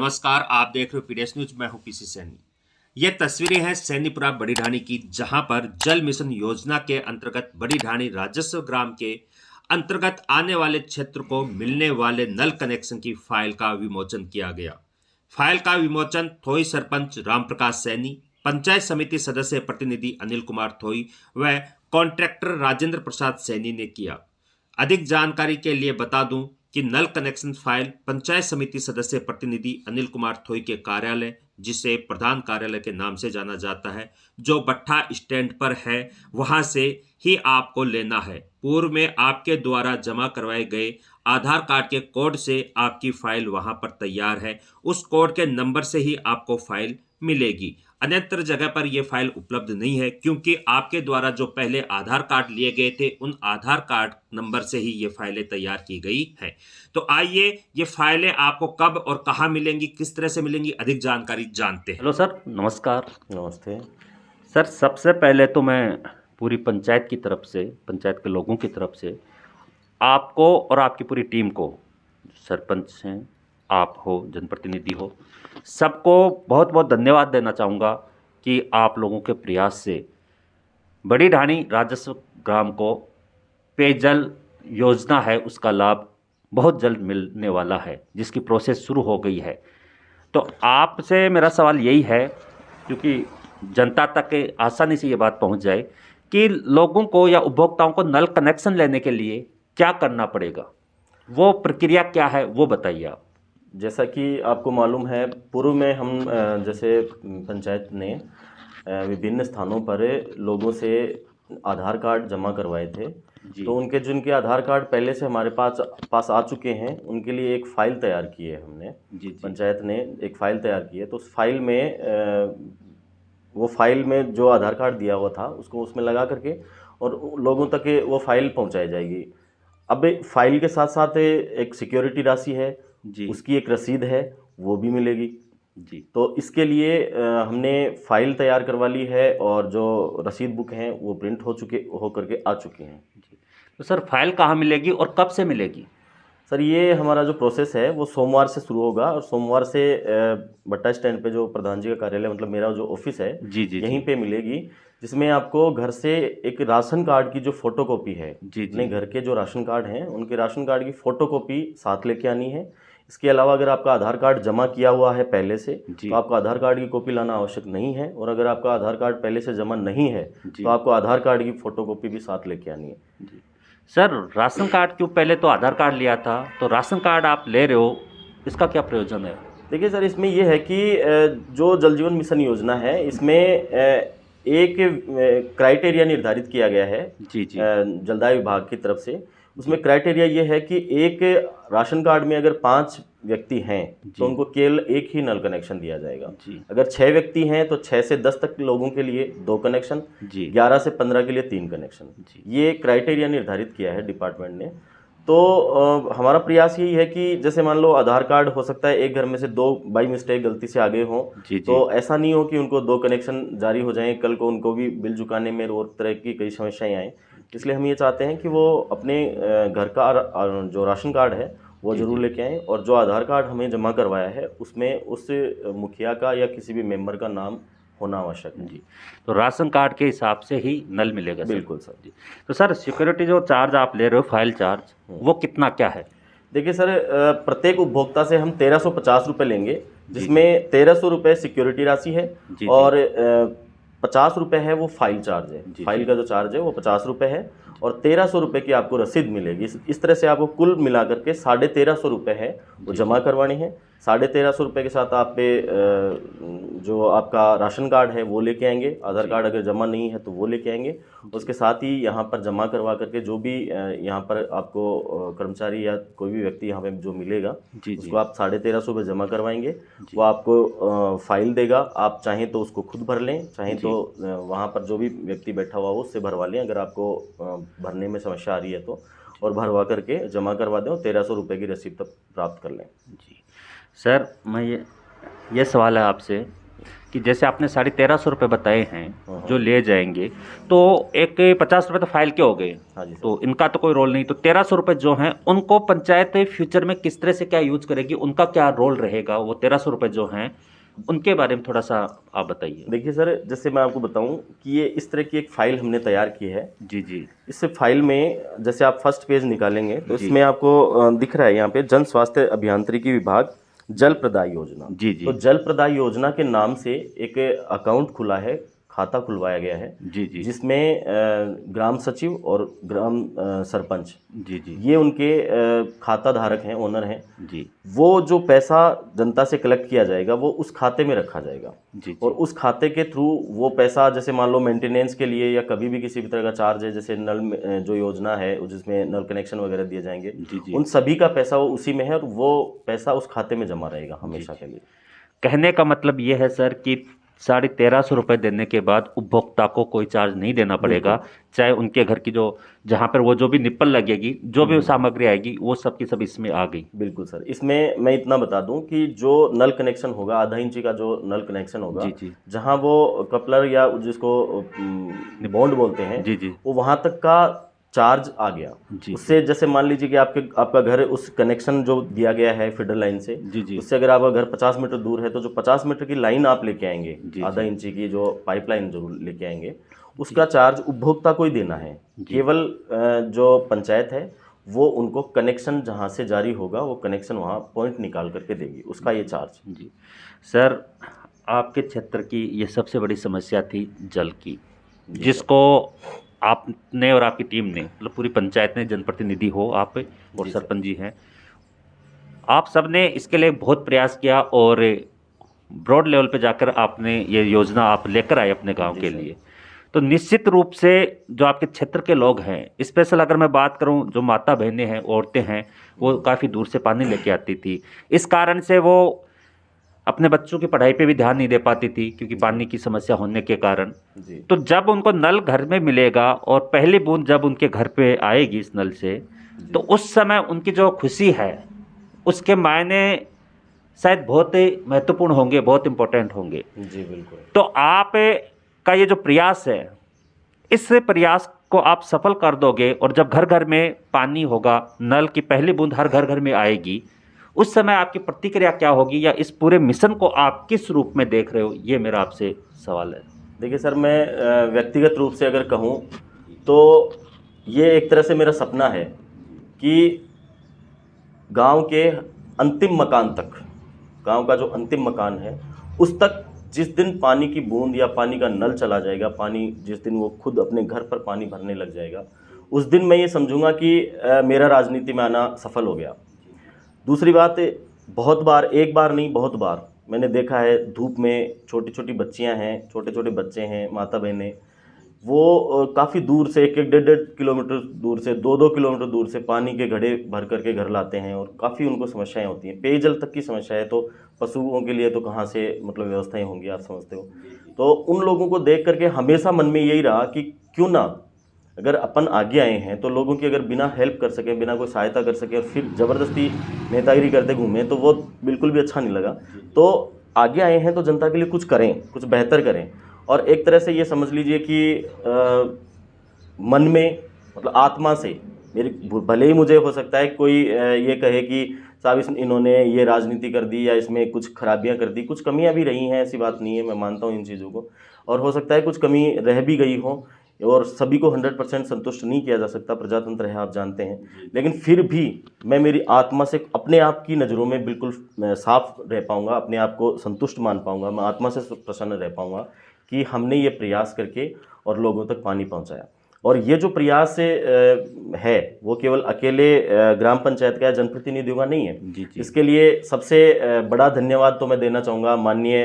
नमस्कार, आप देख रहे हो पीडीएस न्यूज। मैं हूं पीसी सैनी। ये तस्वीरें हैं सैनीपुरा बड़ी ढाणी की, जहां पर जल मिशन योजना के अंतर्गत बड़ी ढाणी राजस्व ग्राम के अंतर्गत आने वाले क्षेत्र को मिलने वाले नल कनेक्शन की फाइल का विमोचन किया गया। फाइल का विमोचन थोई सरपंच रामप्रकाश सैनी, पंचायत समिति सदस्य प्रतिनिधि अनिल कुमार थोई व कॉन्ट्रैक्टर राजेंद्र प्रसाद सैनी ने किया। अधिक जानकारी के लिए बता दूं कि नल कनेक्शन फाइल पंचायत समिति सदस्य प्रतिनिधि अनिल कुमार थोई के कार्यालय, जिसे प्रधान कार्यालय के नाम से जाना जाता है, जो बट्ठा स्टैंड पर है, वहां से ही आपको लेना है। पूर्व में आपके द्वारा जमा करवाए गए आधार कार्ड के कोड से आपकी फाइल वहां पर तैयार है। उस कोड के नंबर से ही आपको फाइल मिलेगी। अन्यत्र जगह पर यह फाइल उपलब्ध नहीं है, क्योंकि आपके द्वारा जो पहले आधार कार्ड लिए गए थे, उन आधार कार्ड नंबर से ही ये फाइलें तैयार की गई हैं। तो आइए ये फाइलें आपको कब और कहाँ मिलेंगी, किस तरह से मिलेंगी, अधिक जानकारी जानते हैं। हेलो सर, नमस्कार। नमस्ते सर, सबसे पहले तो मैं पूरी पंचायत की तरफ से, पंचायत के लोगों की तरफ से आपको और आपकी पूरी टीम को, सरपंच हैं, आप हो, जनप्रतिनिधि हो, सबको बहुत बहुत धन्यवाद देना चाहूँगा कि आप लोगों के प्रयास से बड़ी ढाणी राजस्व ग्राम को पेयजल योजना है, उसका लाभ बहुत जल्द मिलने वाला है, जिसकी प्रोसेस शुरू हो गई है। तो आपसे मेरा सवाल यही है, क्योंकि जनता तक आसानी से ये बात पहुंच जाए, कि लोगों को या उपभोक्ताओं को नल कनेक्शन लेने के लिए क्या करना पड़ेगा, वो प्रक्रिया क्या है, वो बताइए आप। जैसा कि आपको मालूम है, पूर्व में हम जैसे पंचायत ने विभिन्न स्थानों पर लोगों से आधार कार्ड जमा करवाए थे, तो उनके जिनके आधार कार्ड पहले से हमारे पास आ चुके हैं, उनके लिए एक फ़ाइल तैयार की है हमने। पंचायत ने एक फ़ाइल तैयार की है, तो उस फाइल में वो फाइल में जो आधार कार्ड दिया हुआ था उसको उसमें लगा करके और लोगों तक वो फाइल पहुंचाई जाएगी। अब फाइल के साथ साथ एक सिक्योरिटी राशि है जी, उसकी एक रसीद है, वो भी मिलेगी जी। तो इसके लिए हमने फाइल तैयार करवा ली है और जो रसीद बुक हैं वो प्रिंट हो करके आ चुके हैं जी। तो सर, फाइल कहाँ मिलेगी और कब से मिलेगी? सर, ये हमारा जो प्रोसेस है वो सोमवार से शुरू होगा और सोमवार से बट्टा स्टैंड पे जो प्रधान जी का कार्यालय, मतलब मेरा जो ऑफिस है जी जी यहीं पे मिलेगी, जिसमें आपको घर से एक राशन कार्ड की जो फोटोकॉपी है जी, अपने घर के जो राशन कार्ड हैं उनके राशन कार्ड की फोटोकॉपी साथ लेके आनी है। इसके अलावा अगर आपका आधार कार्ड जमा किया हुआ है पहले से, तो आपको आधार कार्ड की कॉपी लाना आवश्यक नहीं है, और अगर आपका आधार कार्ड पहले से जमा नहीं है तो आपको आधार कार्ड की फोटोकॉपी भी साथ लेके आनी है। सर, राशन कार्ड क्यों, पहले तो आधार कार्ड लिया था, तो राशन कार्ड आप ले रहे हो, इसका क्या प्रयोजन है? देखिए सर, इसमें यह है कि जो जल जीवन मिशन योजना है, इसमें एक क्राइटेरिया निर्धारित किया गया है जी जी जलदाय विभाग की तरफ से। उसमें क्राइटेरिया ये है कि एक राशन कार्ड में अगर 5 व्यक्ति हैं तो उनको केवल एक ही नल कनेक्शन दिया जाएगा। अगर 6 व्यक्ति हैं तो 6 से 10 तक लोगों के लिए 2 कनेक्शन, 11 से 15 के लिए 3 कनेक्शन। ये क्राइटेरिया निर्धारित किया है डिपार्टमेंट ने। तो हमारा प्रयास यही है कि जैसे मान लो आधार कार्ड हो सकता है एक घर में से 2 बाई मिस्टेक गलती से आगे हों, तो ऐसा नहीं हो कि उनको 2 कनेक्शन जारी हो जाएं, कल को उनको भी बिल चुकाने में और तरह की कई समस्याएं आएँ। इसलिए हम ये चाहते हैं कि वो अपने घर का जो राशन कार्ड है वो जरूर लेके आएँ, और जो आधार कार्ड हमें जमा करवाया है उसमें उस मुखिया का या किसी भी मेंबर का नाम होना आवश्यक है जी। तो राशन कार्ड के हिसाब से ही नल मिलेगा? बिल्कुल सर जी। तो सर, सिक्योरिटी जो चार्ज आप ले रहे हो, फाइल चार्ज, वो कितना क्या है? देखिए सर, प्रत्येक उपभोक्ता से हम 1350 रुपये लेंगे, जिसमें 1300 रुपये सिक्योरिटी राशि है और 50 रुपये है वो फाइल चार्ज है। फाइल का जो चार्ज है वो 50 रुपये है और 1300 रुपये की आपको रसीद मिलेगी। इस तरह से आपको कुल मिला करके 1350 रुपये है वो जमा करवाने हैं। 1350 रुपये के साथ आप पे जो आपका राशन कार्ड है वो लेके आएंगे, आधार कार्ड अगर जमा नहीं है तो वो लेके आएंगे। उसके साथ ही यहाँ पर जमा करवा करके जो भी यहाँ पर आपको कर्मचारी या कोई भी व्यक्ति यहाँ पे जो मिलेगा उसको आप 1350 रुपये जमा करवाएंगे। वो आपको फाइल देगा, आप चाहें तो उसको खुद भर लें, चाहें तो वहाँ पर जो भी व्यक्ति बैठा हुआ हो उससे भरवा लें, अगर आपको भरने में समस्या आ रही है तो, और भरवा करके जमा करवा दें और 1300 रुपये की रसीद तक प्राप्त कर लें जी। सर, मैं ये सवाल है आपसे कि जैसे आपने 1350 रुपये बताए हैं जो ले जाएंगे, तो एक 50 रुपये तो फाइल के हो गए। हाँ जी सर। तो इनका तो कोई रोल नहीं, तो 1300 रुपये जो हैं उनको पंचायत फ्यूचर में किस तरह से क्या यूज करेगी, उनका क्या रोल रहेगा, वो 1300 रुपये जो हैं उनके बारे में थोड़ा सा आप बताइए। देखिए सर, जैसे मैं आपको बताऊं कि ये इस तरह की एक फाइल हमने तैयार की है। जी जी। इस फाइल में जैसे आप फर्स्ट पेज निकालेंगे तो इसमें आपको दिख रहा है यहाँ पे जन स्वास्थ्य अभियांत्रिकी विभाग जल प्रदाय योजना। जी जी। तो जल प्रदाय योजना के नाम से एक अकाउंट खुला है, खाता खुलवाया गया है। जी जी। जिसमें ग्राम सचिव और ग्राम सरपंच, जी जी, ये उनके खाता धारक हैं, ओनर हैं जी। वो जो पैसा जनता से कलेक्ट किया जाएगा वो उस खाते में रखा जाएगा। जी, और उस खाते के थ्रू वो पैसा, जैसे मान लो मेंटेनेंस के लिए या कभी भी किसी भी तरह का चार्ज है, जैसे नल जो योजना है जिसमें नल कनेक्शन वगैरह दिए जाएंगे, जी। उन सभी का पैसा वो उसी में है और वो पैसा उस खाते में जमा रहेगा हमेशा के लिए। कहने का मतलब ये है सर कि 1350 रुपये देने के बाद उपभोक्ता को कोई चार्ज नहीं देना पड़ेगा, चाहे उनके घर की जो जहाँ पर वो जो भी निप्पल लगेगी, जो भी सामग्री आएगी, वो सब की सब इसमें आ गई। बिल्कुल सर। इसमें मैं इतना बता दूं कि जो नल कनेक्शन होगा, आधा इंची का जो नल कनेक्शन होगा, जी जी। जहां वो कपलर या जिसको बॉन्ड बोलते हैं, जी जी। वो वहां तक का चार्ज आ गया। जी। उससे जैसे मान लीजिए कि आपका घर उस कनेक्शन जो दिया गया है फीडर लाइन से, जी जी। उससे अगर आपका घर 50 मीटर दूर है तो जो 50 मीटर की लाइन आप लेके आएंगे, जी, आधा इंची की जो पाइपलाइन जो लेके आएंगे, उसका चार्ज उपभोक्ता को ही देना है। केवल जो पंचायत है वो उनको कनेक्शन जहाँ से जारी होगा वो कनेक्शन वहाँ पॉइंट निकाल करके देगी, उसका ये चार्ज। जी सर, आपके क्षेत्र की ये सबसे बड़ी समस्या थी जल की, जिसको आपने और आपकी टीम ने, मतलब पूरी पंचायत ने, जनप्रतिनिधि हो आप और सरपंच जी हैं, आप सब ने इसके लिए बहुत प्रयास किया और ब्रॉड लेवल पे जाकर आपने ये योजना आप लेकर आए अपने गांव के लिए। तो निश्चित रूप से जो आपके क्षेत्र के लोग हैं, स्पेशल अगर मैं बात करूं, जो माता बहनें हैं, औरतें हैं, वो काफ़ी दूर से पानी लेके आती थी। इस कारण से वो अपने बच्चों की पढ़ाई पे भी ध्यान नहीं दे पाती थी क्योंकि पानी की समस्या होने के कारण। तो जब उनको नल घर में मिलेगा और पहली बूंद जब उनके घर पे आएगी इस नल से, तो उस समय उनकी जो खुशी है उसके मायने शायद बहुत ही महत्वपूर्ण होंगे, बहुत इम्पोर्टेंट होंगे। जी बिल्कुल। तो आप का ये जो प्रयास है, इस प्रयास को आप सफल कर दोगे और जब घर घर में पानी होगा, नल की पहली बूंद हर घर घर में आएगी, उस समय आपकी प्रतिक्रिया क्या होगी, या इस पूरे मिशन को आप किस रूप में देख रहे हो, ये मेरा आपसे सवाल है। देखिए सर, मैं व्यक्तिगत रूप से अगर कहूँ तो ये एक तरह से मेरा सपना है कि गांव के अंतिम मकान तक, गांव का जो अंतिम मकान है उस तक जिस दिन पानी की बूंद या पानी का नल चला जाएगा, पानी जिस दिन वो खुद अपने घर पर पानी भरने लग जाएगा, उस दिन मैं ये समझूंगा कि मेरा राजनीति में आना सफल हो गया। दूसरी बात, बहुत बार, एक बार नहीं बहुत बार मैंने देखा है, धूप में छोटी छोटी बच्चियां हैं, छोटे छोटे बच्चे हैं, माता बहनें, वो काफ़ी दूर से 1-1.5 किलोमीटर दूर से, 2-2 किलोमीटर दूर से पानी के घड़े भर करके घर लाते हैं और काफ़ी उनको समस्याएं होती हैं। पेयजल तक की समस्या है तो पशुओं के लिए तो कहाँ से मतलब व्यवस्थाएं होंगी, आप समझते हो। तो उन लोगों को देख करके हमेशा मन में यही रहा कि क्यों ना, अगर अपन आगे आए हैं तो लोगों की अगर बिना हेल्प कर सकें, बिना कोई सहायता कर सकें और फिर ज़बरदस्ती नेतागिरी करते घूमें तो वो बिल्कुल भी अच्छा नहीं लगा। तो आगे आए हैं तो जनता के लिए कुछ करें, कुछ बेहतर करें। और एक तरह से ये समझ लीजिए कि मन में, मतलब आत्मा से मेरी, भले ही मुझे हो सकता है कोई ये कहे कि साहब इन्होंने ये राजनीति कर दी या इसमें कुछ खराबियां कर दी, कुछ कमियां भी रही हैं, ऐसी बात नहीं है, मैं मानता हूं इन चीज़ों को, और हो सकता है कुछ कमी रह भी गई हो और सभी को 100% संतुष्ट नहीं किया जा सकता, प्रजातंत्र है आप जानते हैं। लेकिन फिर भी मैं मेरी आत्मा से अपने आप की नज़रों में बिल्कुल साफ रह पाऊँगा, अपने आप को संतुष्ट मान पाऊँगा, मैं आत्मा से प्रसन्न रह पाऊँगा कि हमने ये प्रयास करके और लोगों तक पानी पहुँचाया। और ये जो प्रयास है वो केवल अकेले ग्राम पंचायत का या जनप्रतिनिधियों का नहीं है। जी जी। इसके लिए सबसे बड़ा धन्यवाद तो मैं देना चाहूँगा माननीय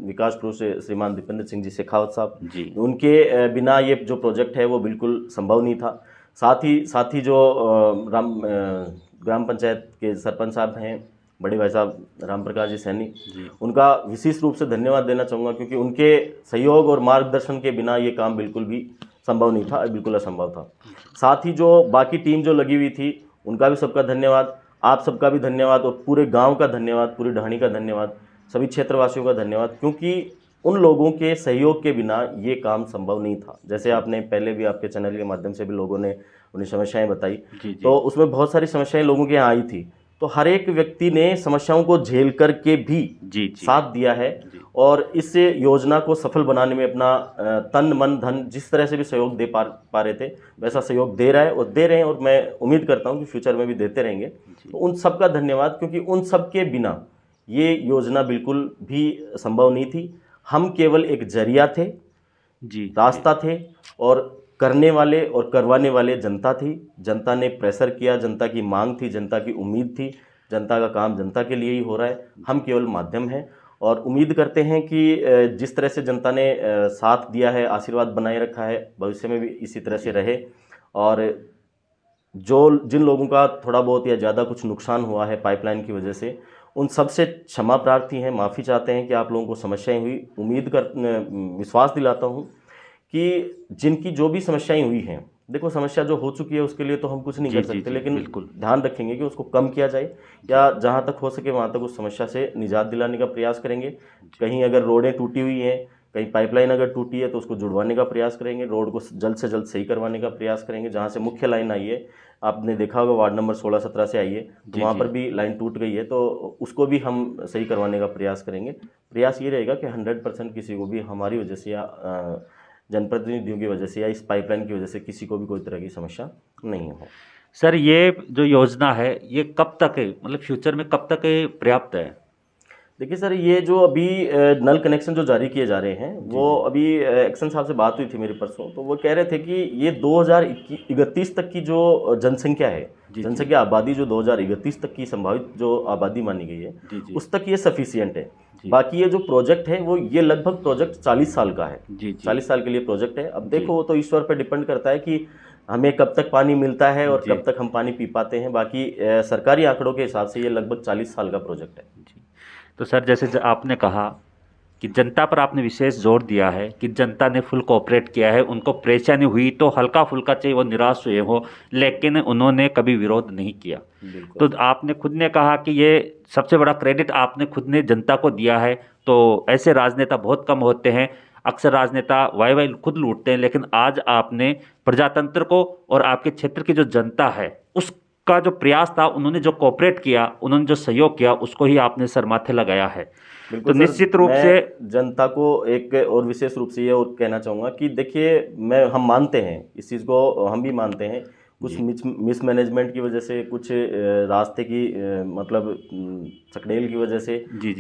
विकास पुरुष श्रीमान दीपेंद्र सिंह जी शेखावत साहब जी। उनके बिना ये जो प्रोजेक्ट है वो बिल्कुल संभव नहीं था। साथ ही जो ग्राम पंचायत के सरपंच साहब हैं, बड़े भाई साहब राम प्रकाश जी सैनी, उनका विशेष रूप से धन्यवाद देना चाहूँगा क्योंकि उनके सहयोग और मार्गदर्शन के बिना ये काम बिल्कुल भी संभव नहीं था, बिल्कुल असंभव था। साथ ही जो बाकी टीम जो लगी हुई थी उनका भी सबका धन्यवाद, आप सबका भी धन्यवाद और पूरे गांव का धन्यवाद, पूरी ढाणी का धन्यवाद सभी क्षेत्रवासियों का धन्यवाद, क्योंकि उन लोगों के सहयोग के बिना ये काम संभव नहीं था। जैसे आपने पहले भी आपके चैनल के माध्यम से भी लोगों ने अपनी समस्याएं बताई, तो उसमें बहुत सारी समस्याएं लोगों के यहाँ आई थी, तो हर एक व्यक्ति ने समस्याओं को झेल कर के भी साथ दिया है और इस योजना को सफल बनाने में अपना तन मन धन जिस तरह से भी सहयोग दे पा रहे थे वैसा सहयोग दे रहा है और दे रहे हैं, और मैं उम्मीद करता हूं कि फ्यूचर में भी देते रहेंगे। तो उन सब का धन्यवाद, क्योंकि उन सब के बिना ये योजना बिल्कुल भी संभव नहीं थी। हम केवल एक जरिया थे, रास्ता थे, और करने वाले और करवाने वाले जनता थी। जनता ने प्रेशर किया, जनता की मांग थी, जनता की उम्मीद थी, जनता का काम जनता के लिए ही हो रहा है, हम केवल माध्यम हैं। और उम्मीद करते हैं कि जिस तरह से जनता ने साथ दिया है, आशीर्वाद बनाए रखा है, भविष्य में भी इसी तरह से रहे। और जिन लोगों का थोड़ा बहुत या ज़्यादा कुछ नुकसान हुआ है पाइपलाइन की वजह से, उन सब से क्षमा प्रार्थी हैं, माफ़ी चाहते हैं कि आप लोगों को समस्याएं हुई। विश्वास दिलाता हूं कि जिनकी जो भी समस्याएं हुई हैं, देखो समस्या जो हो चुकी है उसके लिए तो हम कुछ नहीं कर सकते, लेकिन ध्यान रखेंगे कि उसको कम किया जाए, या जहां तक हो सके वहां तक उस समस्या से निजात दिलाने का प्रयास करेंगे। कहीं अगर रोडें टूटी हुई हैं, कहीं पाइपलाइन अगर टूटी है तो उसको जुड़वाने का प्रयास करेंगे, रोड को जल्द से जल्द सही करवाने का प्रयास करेंगे। जहाँ से मुख्य लाइन आई है, आपने देखा होगा वार्ड नंबर 16-17 से आई है, तो वहाँ पर भी लाइन टूट गई है, तो उसको भी हम सही करवाने का प्रयास करेंगे। प्रयास ये रहेगा कि 100% किसी को भी हमारी वजह से या जनप्रतिनिधियों की वजह से या इस पाइपलाइन की वजह से किसी को भी कोई तरह की समस्या नहीं हो। सर, ये जो योजना है ये कब तक है, मतलब फ्यूचर में कब तक पर्याप्त है? देखिए सर, ये जो अभी नल कनेक्शन जो जारी किए जा रहे हैं, वो अभी एक्शन साहब से बात हुई थी मेरी परसों, तो वो कह रहे थे कि ये 2031 तक की जो जनसंख्या है, जनसंख्या आबादी जो 2031 तक की संभावित जो आबादी मानी गई है, उस तक ये सफिशियंट है। बाकी ये जो प्रोजेक्ट है वो ये लगभग प्रोजेक्ट 40 साल का है, 40 साल के लिए प्रोजेक्ट है। अब देखो वो तो ईश्वर पर डिपेंड करता है कि हमें कब तक पानी मिलता है और कब तक हम पानी पी पाते हैं। बाकी सरकारी आंकड़ों के हिसाब से ये लगभग 40 साल का प्रोजेक्ट है। तो सर, जैसे आपने कहा कि जनता पर आपने विशेष जोर दिया है कि जनता ने फुल कोऑपरेट किया है, उनको परेशानी हुई तो हल्का फुल्का चाहिए वो निराश हुए हो, लेकिन उन्होंने कभी विरोध नहीं किया। तो आपने खुद ने कहा कि ये सबसे बड़ा क्रेडिट आपने खुद ने जनता को दिया है। तो ऐसे राजनेता बहुत कम होते हैं, अक्सर राजनेता वाई खुद लूटते हैं, लेकिन आज आपने प्रजातंत्र को और आपके क्षेत्र की जो जनता है उसका जो प्रयास था, उन्होंने जो कोऑपरेट किया, उन्होंने जो सहयोग किया, उसको ही आपने सर माथे लगाया है। तो निश्चित रूप से जनता को एक और विशेष रूप से ये और कहना चाहूँगा कि देखिए, हम मानते हैं इस चीज़ को, हम भी मानते हैं कुछ मिसमैनेजमेंट की वजह से, कुछ रास्ते की मतलब सकड़ेल की वजह से,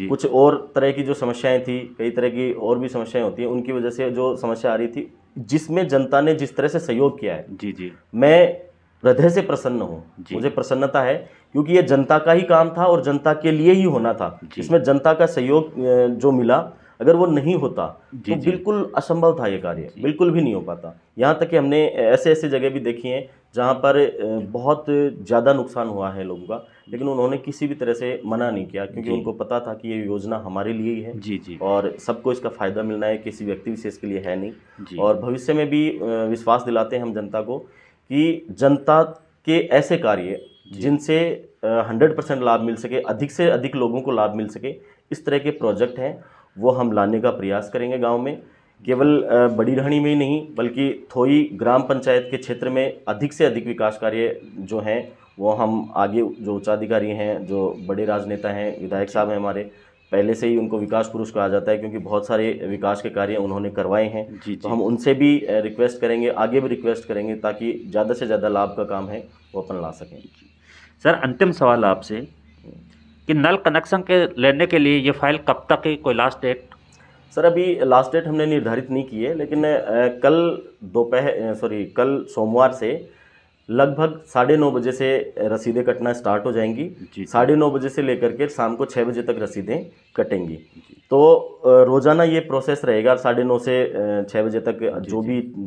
कुछ और तरह की जो समस्याएं थी, कई तरह की और भी समस्याएं होती हैं, उनकी वजह से जो समस्या आ रही थी, जिसमें जनता ने जिस तरह से सहयोग किया है, मैं हृदय से प्रसन्न हूँ। मुझे प्रसन्नता है, क्योंकि ये जनता का ही काम था और जनता के लिए ही होना था। इसमें जनता का सहयोग जो मिला, अगर वो नहीं होता तो बिल्कुल असंभव था, ये कार्य बिल्कुल भी नहीं हो पाता। यहाँ तक कि हमने ऐसे ऐसे जगह भी देखी हैं जहाँ पर बहुत ज़्यादा नुकसान हुआ है लोगों का, लेकिन उन्होंने किसी भी तरह से मना नहीं किया, क्योंकि उनको पता था कि ये योजना हमारे लिए ही है और सबको इसका फ़ायदा मिलना है, किसी व्यक्ति विशेष के लिए है नहीं। और भविष्य में भी विश्वास दिलाते हैं हम जनता को कि जनता के ऐसे कार्य जिनसे 100% लाभ मिल सके, अधिक से अधिक लोगों को लाभ मिल सके, इस तरह के प्रोजेक्ट हैं वो हम लाने का प्रयास करेंगे गांव में। केवल बड़ी ढाणी में ही नहीं, बल्कि थोई ग्राम पंचायत के क्षेत्र में अधिक से अधिक विकास कार्य जो हैं वो हम आगे, जो उच्चाधिकारी हैं, जो बड़े राजनेता हैं, विधायक साहब हैं हमारे, पहले से ही उनको विकास पुरुष कहा जाता है, क्योंकि बहुत सारे विकास के कार्य उन्होंने करवाए हैं। तो हम उनसे भी रिक्वेस्ट करेंगे, आगे भी रिक्वेस्ट करेंगे, ताकि ज़्यादा से ज़्यादा लाभ का काम है वो अपन ला सकें। सर, अंतिम सवाल आपसे कि नल कनेक्शन के लेने के लिए ये फाइल कब तक है, कोई लास्ट डेट? सर, अभी लास्ट डेट हमने निर्धारित नहीं की है, लेकिन कल सोमवार से लगभग 9:30 बजे से रसीदें कटना स्टार्ट हो जाएंगी। 9:30 बजे से लेकर के शाम को 6 बजे तक रसीदें कटेंगी। तो रोज़ाना ये प्रोसेस रहेगा 9:30 से 6 बजे तक,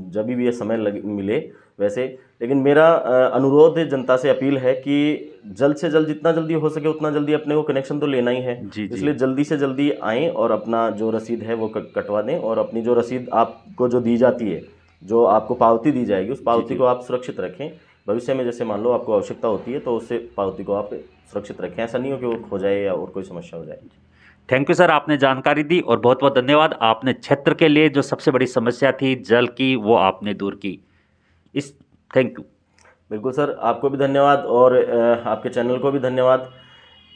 जब भी ये समय मिले वैसे। लेकिन मेरा अनुरोध जनता से अपील है कि जल्द से जल्द, जितना जल्दी हो सके उतना जल्दी अपने को कनेक्शन तो लेना ही है, इसलिए जल्दी से जल्दी आएँ और अपना जो रसीद है वो कटवा दें। और अपनी जो रसीद आपको जो दी जाती है, जो आपको पावती दी जाएगी, उस पावती को आप सुरक्षित रखें। भविष्य में जैसे मान लो आपको आवश्यकता होती है तो उससे पावती को आप सुरक्षित रखें, ऐसा नहीं हो कि वो खो जाए या और कोई समस्या हो जाए। थैंक यू सर, आपने जानकारी दी और बहुत बहुत धन्यवाद। आपने क्षेत्र के लिए जो सबसे बड़ी समस्या थी जल की, वो आपने दूर की। Thank you. बिल्कुल सर, आपको भी धन्यवाद और आपके चैनल को भी धन्यवाद।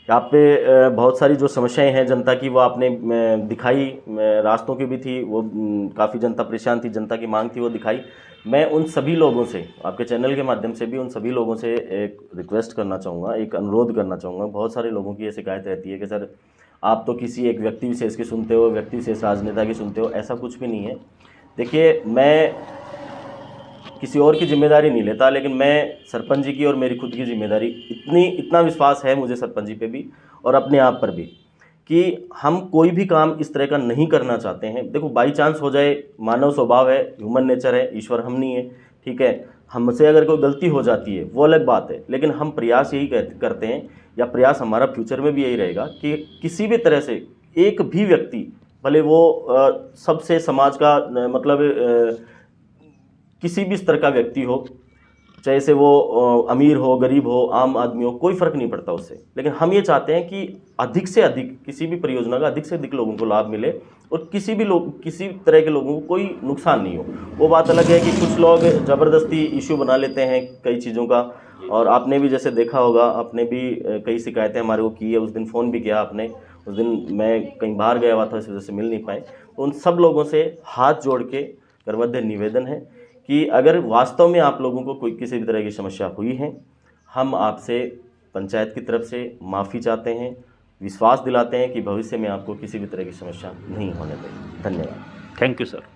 आप पे बहुत सारी जो समस्याएं हैं जनता की वो आपने दिखाई, रास्तों की भी थी, वो काफ़ी जनता परेशान थी, जनता की मांग थी, वो दिखाई। मैं उन सभी लोगों से, आपके चैनल के माध्यम से भी उन सभी लोगों से एक रिक्वेस्ट करना चाहूँगा, एक अनुरोध करना चाहूँगा। बहुत सारे लोगों की ये शिकायत रहती है कि सर आप तो किसी एक व्यक्ति विशेष की सुनते हो, व्यक्ति विशेष राजनेता की सुनते हो। ऐसा कुछ भी नहीं है। देखिए, मैं किसी और की जिम्मेदारी नहीं लेता, लेकिन मैं सरपंच जी की और मेरी खुद की जिम्मेदारी, इतना विश्वास है मुझे सरपंच जी पे भी और अपने आप पर भी, कि हम कोई भी काम इस तरह का नहीं करना चाहते हैं। देखो, बाई चांस हो जाए, मानव स्वभाव है, ह्यूमन नेचर है, ईश्वर हम नहीं है, ठीक है। हमसे अगर कोई गलती हो जाती है वो अलग बात है, लेकिन हम प्रयास यही करते हैं, या प्रयास हमारा फ्यूचर में भी यही रहेगा कि किसी भी तरह से एक भी व्यक्ति, भले वो सबसे समाज का मतलब किसी भी स्तर का व्यक्ति हो, चाहे से वो अमीर हो, गरीब हो, आम आदमी हो, कोई फ़र्क नहीं पड़ता उससे। लेकिन हम ये चाहते हैं कि अधिक से अधिक किसी भी परियोजना का अधिक से अधिक लोगों को लाभ मिले और किसी तरह के लोगों को कोई नुकसान नहीं हो। वो बात अलग है कि कुछ लोग ज़बरदस्ती इश्यू बना लेते हैं कई चीज़ों का, और आपने भी जैसे देखा होगा, आपने भी कई शिकायतें हमारे को की है। उस दिन फ़ोन भी किया आपने, उस दिन मैं कहीं बाहर गया हुआ था, इस वजह से मिल नहीं पाए। तो उन सब लोगों से हाथ जोड़ के करबद्ध निवेदन है कि अगर वास्तव में आप लोगों को कोई किसी भी तरह की समस्या हुई है, हम आपसे पंचायत की तरफ से माफ़ी चाहते हैं, विश्वास दिलाते हैं कि भविष्य में आपको किसी भी तरह की समस्या नहीं होने देंगे। धन्यवाद। Thank you sir.